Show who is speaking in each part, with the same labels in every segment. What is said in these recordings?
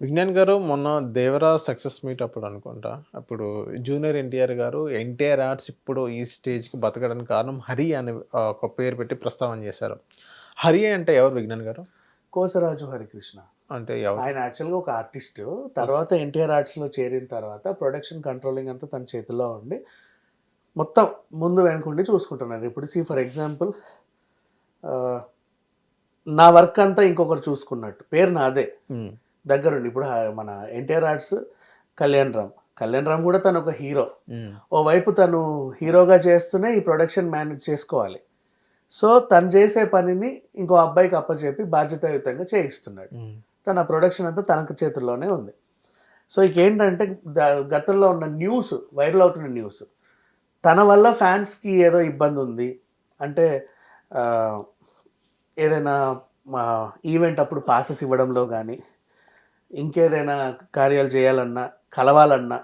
Speaker 1: విజ్ఞాన్ గారు మొన్న 'Devara' success meet అప్పుడు అనుకుంటా. అప్పుడు జూనియర్ ఎన్టీఆర్ గారు, ఎన్టీఆర్ ఆర్ట్స్ ఇప్పుడు ఈ స్టేజ్‌కి బతకడానికి కారణం 'హరి' అనే ఒక పేరు పెట్టి ప్రస్తావన చేశారు. 'హరి' అంటే ఎవరు విజ్ఞాన్ గారు?
Speaker 2: కోసరాజు హరికృష్ణ.
Speaker 1: అంటే ఎవరు?
Speaker 2: ఆయన యాక్చువల్‌గా ఒక ఆర్టిస్టు. తర్వాత ఎన్టీఆర్ ఆర్ట్స్‌లో చేరిన తర్వాత ప్రొడక్షన్ కంట్రోలింగ్ అంతా తన చేతుల్లో ఉండి, మొత్తం ముందు వెనకుండి చూసుకుంటున్నారు. ఇప్పుడు ఫర్ ఎగ్జాంపుల్ ఆహ్, నా వర్క్ అంతా ఇంకొకరు చూసుకున్నట్టు. పేరు నాదే
Speaker 1: హ్మ్.
Speaker 2: దగ్గరుండి. ఇప్పుడు మన ఎన్టీఆర్ ఆర్ట్స్ కళ్యాణ్ రామ్. కళ్యాణ్ రామ్ కూడా తను ఒక హీరో.
Speaker 1: హ్మ్.
Speaker 2: ఓవైపు తను హీరోగా చేస్తూనే ఈ ప్రొడక్షన్ మేనేజ్ చేసుకోవాలి. సో, తను చేసే పనిని ఇంకో అబ్బాయికి అప్పచెప్పి బాధ్యతాయుతంగా చేయిస్తున్నాడు.
Speaker 1: హ్మ్.
Speaker 2: తన ప్రొడక్షన్ అంతా తనకు చేతుల్లోనే ఉంది. సో, ఇకేంటంటే గతంలో ఉన్న న్యూస్, వైరల్ అవుతున్న న్యూస్, తన వల్ల ఫ్యాన్స్‌కి ఏదో ఇబ్బంది ఉంది. అంటే ఆహ్, ఏదైనా ఈవెంట్ అప్పుడు పాసెస్ ఇవ్వడంలో గానీ, ఇంకేదైనా కార్యాలు చేయాలన్నా, కలవాలన్నా,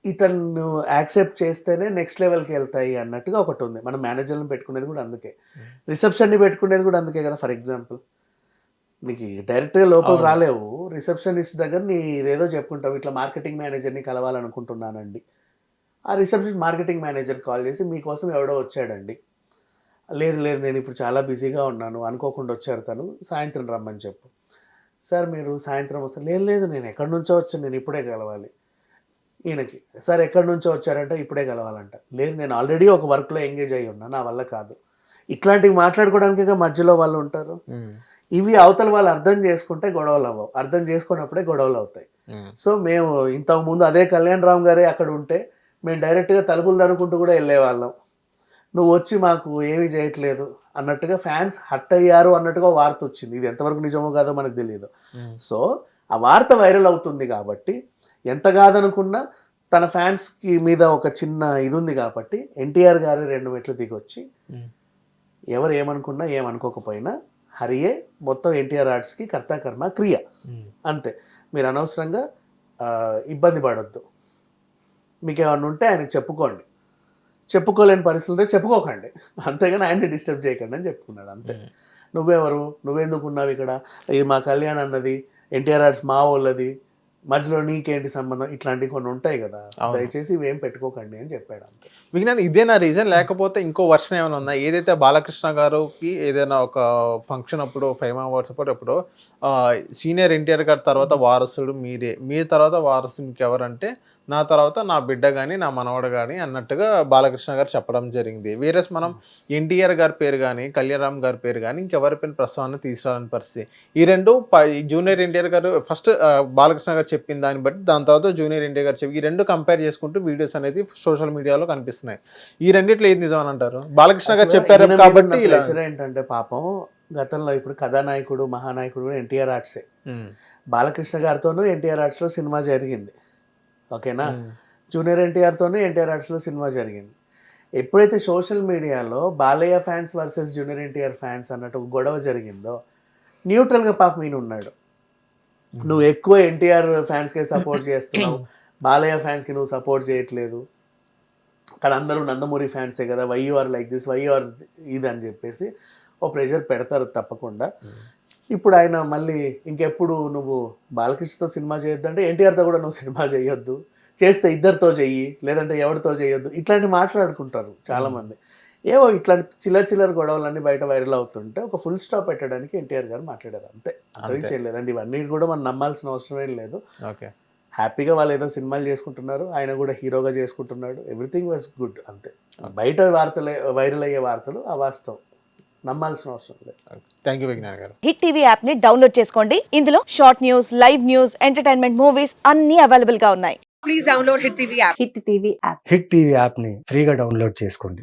Speaker 2: ఇతను యాక్సెప్ట్ చేస్తేనే నెక్స్ట్ లెవెల్‌కి ఎళ్తాయి అన్నట్టుగా ఒకటుంది. మనం మేనేజర్‌లని పెట్టుకునేది కూడా అందుకే. రిసెప్షన్‌ని పెట్టుకునేది కూడా అందుకే కదా! For example. నీకు డైరెక్ట్‌గా లోపల
Speaker 1: అవును.
Speaker 2: రాలేవు. రిసెప్షనిస్ట్ దగ్గర నీదేదో చెప్పుకుంటావు. ఇట్లా మార్కెటింగ్ మేనేజర్‌ని కలవాలనుకుంటున్నానండి. ఆ రిసెప్షన్ మార్కెటింగ్ మేనేజర్ కాల్ చేసి మీకోసం ఎవడో వచ్చాడండి. లేదు లేదు నేనిప్పుడు చాలా బిజీగా ఉన్నాను. అనుకోకుండా వచ్చారు తను. సాయంత్రం రమ్మని చెప్పు. సార్ మీరు సాయంత్రం వస్తారు. లేదు లేదు నేను ఎక్కడి నుంచో వచ్చాను. నేను ఇప్పుడే కలవాలి. ఈయనకి. సార్ ఎక్కడి నుంచో వచ్చారంటే ఇప్పుడే కలవాలంట. లేదు నేను ఆల్రెడీ ఒక వర్క్‌లో ఎంగేజ్ అయ్యి ఉన్నా. నా వల్ల కాదు. ఇట్లాంటివి మాట్లాడుకోవడానికేగా మధ్యలో వాళ్ళు ఉంటారు.
Speaker 1: హ్మ్.
Speaker 2: ఇవి అవతల వాళ్ళు అర్థం చేసుకుంటే గొడవలు అవ్వవు. అర్థం చేసుకున్నప్పుడే గొడవలు అవుతాయి.
Speaker 1: హ్మ్.
Speaker 2: సో, మేము ఇంతకుముందు అదే కళ్యాణ్ రామ్ గారే అక్కడ ఉంటే, మేము డైరెక్ట్‌గా తలుపులు తన్నుకుంటూ కూడా ఎళ్ళేవాళ్ళం. నువ్వొచ్చి మాకు ఏమీ చేయట్లేదు అన్నట్టుగా ఫ్యాన్స్ హర్ట్ అయ్యారు అన్నట్టుగా ఒక వార్త వచ్చింది. ఇది ఎంతవరకు నిజమో కాదో మనకు తెలీదు.
Speaker 1: హ్మ్.
Speaker 2: సో, ఆ వార్త వైరల్ అవుతుంది కాబట్టి, ఎంత కాదనుకున్నా తన ఫ్యాన్స్‌కి మీద ఒక చిన్న ఇదుంది కాబట్టి, ఎన్టీఆర్ గారు 2 మెట్లు దిగొచ్చి,
Speaker 1: హ్మ్.
Speaker 2: ఎవరు ఏమనుకున్నా, ఏమనుకోకపోయినా హరియే మొత్తం ఎన్టీఆర్ ఆర్ట్స్‌కి కర్త, కర్మ, క్రియ.
Speaker 1: హ్మ్.
Speaker 2: అంతే. మీరు అనవసరంగా ఇబ్బంది పడొద్దు. మీకేమన్నా ఉంటే ఆయనకి చెప్పుకోండి. చెప్పుకోలేని పరిస్థితులు ఉంటే చెప్పుకోకండి. అంతేగాని ఆయన్ని డిస్టర్బ్ చేయకండి అని చెప్పుకున్నాడు అంతే.
Speaker 1: హ్మ్.
Speaker 2: నువ్వెవరు? నువ్వెందుకున్నావిక్కడ? ఇది మా కళ్యాణ్ అన్నది, ఎన్టీఆర్ ఆర్ట్స్ మా వోళ్ళది. మధ్యలో నీకేంటి సంబంధం? ఇట్లాంటివి కొన్ని ఉంటాయి గదా!
Speaker 1: అవును.
Speaker 2: దయచేసి ఇవేం పెట్టుకోకండి అని చెప్పాడు అంతే.
Speaker 1: విజ్ఞాన్ ఇదేనా రీజన్? లేకపోతే ఇంకో వెర్షన్ ఏమైనా ఉందా? ఏదైతే బాలకృష్ణ గారుకి ఏదైనా ఒక ఫంక్షన్ అప్పుడు, ఫేమ్ అవార్డ్స్ అప్పుడు ఎప్పుడో సీనియర్ ఎన్టీఆర్ గారి తర్వాత వారసుడు మీరే. మీ తర్వాత వారసుడు ఇంకెవరంటే, నా తర్వాత నా బిడ్డ గాని, నా మనవడు గాని అన్నట్టుగా బాలకృష్ణ గారు చెప్పడం జరిగింది. వేరేస్ మనం ఎన్టీఆర్ గారి పేరు గాని, కళ్యాణరామ్ గారి పేరు గాని ఇంకెవరి పేరు ప్రస్తావన తీసుకురాని పరిస్థితి. ఈ 2 జూనియర్ ఎన్టీఆర్ గారు ఫస్ట్ బాలకృష్ణ గారు చెప్పిన దాన్ని బట్టి, దాని తర్వాత జూనియర్ ఎన్టీఆర్ గారు చెప్పి ఈ 2 కంపేర్ చేసుకుంటూ వీడియోస్ అనేది సోషల్ మీడియాలో కనిపిస్తున్నాయి. ఈ రెండిట్లో ఏది నిజం అని అంటారు? బాలకృష్ణ గారు
Speaker 2: యాక్చువల్‌గా
Speaker 1: చెప్పారు
Speaker 2: ఈయన మీదున్న
Speaker 1: కాబట్టి ఇలా.
Speaker 2: ప్రెషర్ ఏంటంటే పాపం గతంలో ఇప్పుడు కథానాయకుడు, మహానాయకుడు కూడా ఎన్టీఆర్ ఆర్ట్సే.
Speaker 1: హ్మ్.
Speaker 2: బాలకృష్ణ గారితోనూ ఎన్టీఆర్ ఆర్ట్స్‌లో సినిమా జరిగింది. ఓకేనా?
Speaker 1: హ్మ్.
Speaker 2: జూనియర్ ఎన్టీఆర్‌తోనూ ఎన్టీఆర్ ఆర్ట్స్‌లో సినిమా జరిగింది. ఎప్పుడైతే సోషల్ మీడియాలో Balayya fans versus junior NTR fans అన్నట్టు ఒక గొడవ జరిగిందో, న్యూట్రల్‌గా పాపం ఈయనున్నాడు.
Speaker 1: హ్మ్.
Speaker 2: నువ్వు ఎక్కువ ఎన్టీఆర్ ఫ్యాన్స్‌కే సపోర్ట్ చేస్తున్నావు. బాలయ్య ఫ్యాన్స్‌కి నువ్వు సపోర్ట్ చేయట్లేదు. కానీ అందరూ నందమూరి ఫ్యాన్సే కదా! Why you are like this? Why you are ఇదని చెప్పేసి ఓ ప్రెషర్ పెడతారు తప్పకుండా.
Speaker 1: హ్మ్.
Speaker 2: ఇప్పుడు ఆయన మళ్ళీ ఇంకెప్పుడు నువ్వు బాలకృష్ణతో సినిమా చేయొద్దంటే ఎన్టీఆర్‌తో కూడా నువ్వు సినిమా చేయొద్దు. చేస్తే ఇద్దరితో చెయ్యి. లేదంటే ఎవరితో చేయొద్దు. ఇట్లాంటివి మాట్లాడుకుంటారు
Speaker 1: హ్మ్.
Speaker 2: చాలామంది. ఏవో ఇట్లాంటి చిల్లర చిల్లర గొడవలన్నీ బయట వైరల్ అవుతుంటే ఒక ఫుల్ స్టాప్ పెట్టడానికి ఎన్టీఆర్ గారు మాట్లాడారు అంతే.
Speaker 1: అంతే.
Speaker 2: అంతమించి ఏం లేదండి. ఇవన్నీ కూడా మనం నమ్మాల్సిన అవసరం ఏం లేదు.
Speaker 1: ఓకే.
Speaker 2: హ్యాపీగా వాళ్ళు ఏదో సినిమాలు చేసుకుంటున్నారు. ఆయన కూడా హీరోగా చేసుకుంటున్నాడు. ఎవ్రీథింగ్ వాస్ గుడ్ అంతే. బయట వార్తలే వైరల్ అయ్యే వార్తలు అవాస్తవం. నమ్మాల్సిన అవసరం లేదు.
Speaker 1: థాంక్ యూ విజ్ఞాన్ గారు.
Speaker 3: హిట్ టీవీ యాప్ ని డౌన్లోడ్ చేసుకోండి. ఇందులో short news, live news, entertainment movies అన్ని అవైలబుల్ గా ఉన్నాయి.
Speaker 4: Please download Hit TV app.
Speaker 3: Hit TV app.
Speaker 5: Hit TV యాప్ని ఫ్రీగా డౌన్లోడ్ చేసుకోండి.